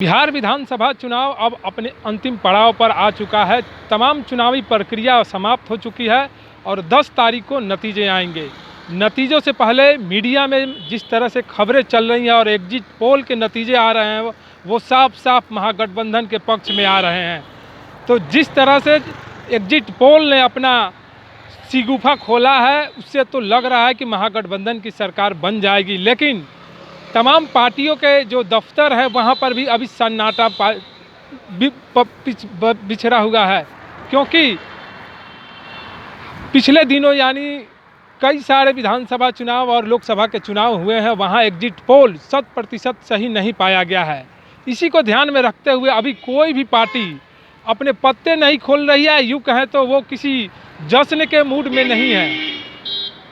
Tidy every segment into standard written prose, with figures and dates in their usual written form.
बिहार विधानसभा चुनाव अब अपने अंतिम पड़ाव पर आ चुका है। तमाम चुनावी प्रक्रिया समाप्त हो चुकी है और 10 तारीख को नतीजे आएंगे। नतीजों से पहले मीडिया में जिस तरह से खबरें चल रही हैं और एग्जिट पोल के नतीजे आ रहे हैं वो साफ साफ महागठबंधन के पक्ष में आ रहे हैं। तो जिस तरह से एग्जिट पोल ने अपना शिगुफा खोला है उससे तो लग रहा है कि महागठबंधन की सरकार बन जाएगी, लेकिन तमाम पार्टियों के जो दफ्तर है वहाँ पर भी अभी सन्नाटा बिछड़ा हुआ है, क्योंकि पिछले दिनों यानी कई सारे विधानसभा चुनाव और लोकसभा के चुनाव हुए हैं, वहाँ एग्जिट पोल 100% सही नहीं पाया गया है। इसी को ध्यान में रखते हुए अभी कोई भी पार्टी अपने पत्ते नहीं खोल रही है। यूँ कहें तो वो किसी जश्न के मूड में नहीं है।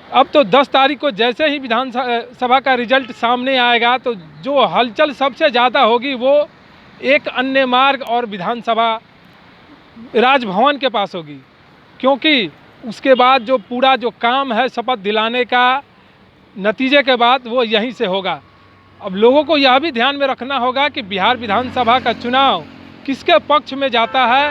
अब तो 10 तारीख को जैसे ही विधानसभा का रिजल्ट सामने आएगा तो जो हलचल सबसे ज़्यादा होगी वो एक अन्य मार्ग और विधानसभा राजभवन के पास होगी, क्योंकि उसके बाद जो पूरा जो काम है शपथ दिलाने का नतीजे के बाद वो यहीं से होगा। अब लोगों को यह भी ध्यान में रखना होगा कि बिहार विधानसभा का चुनाव किसके पक्ष में जाता है,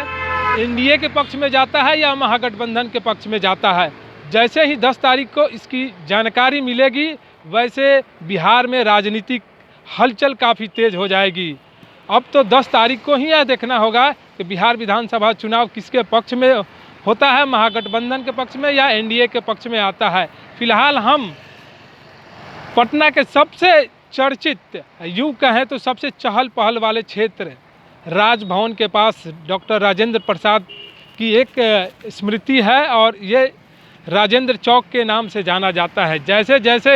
एनडीए के पक्ष में जाता है या महागठबंधन के पक्ष में जाता है। जैसे ही 10 तारीख को इसकी जानकारी मिलेगी वैसे बिहार में राजनीतिक हलचल काफ़ी तेज़ हो जाएगी। अब तो 10 तारीख को ही यह देखना होगा कि बिहार विधानसभा चुनाव किसके पक्ष में होता है, महागठबंधन के पक्ष में या एनडीए के पक्ष में आता है। फिलहाल हम पटना के सबसे चर्चित, यूँ कहें तो सबसे चहल पहल वाले क्षेत्र राजभवन के पास डॉक्टर राजेंद्र प्रसाद की एक स्मृति है और ये राजेंद्र चौक के नाम से जाना जाता है। जैसे जैसे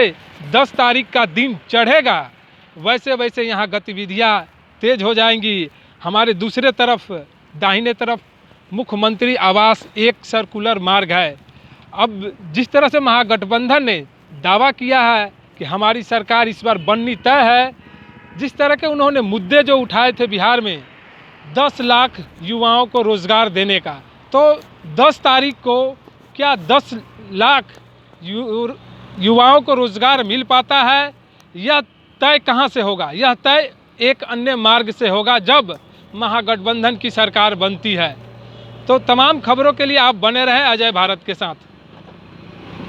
10 तारीख का दिन चढ़ेगा वैसे वैसे यहाँ गतिविधियाँ तेज हो जाएंगी। हमारे दूसरे तरफ दाहिने तरफ मुख्यमंत्री आवास एक सर्कुलर मार्ग है। अब जिस तरह से महागठबंधन ने दावा किया है कि हमारी सरकार इस बार बननी तय है, जिस तरह के उन्होंने मुद्दे जो उठाए थे बिहार में 10 लाख युवाओं को रोज़गार देने का, तो 10 तारीख को क्या 10 लाख युवाओं को रोज़गार मिल पाता है, यह तय कहाँ से होगा? यह तय एक अन्य मार्ग से होगा जब महागठबंधन की सरकार बनती है। तो तमाम खबरों के लिए आप बने रहें अजय भारत के साथ।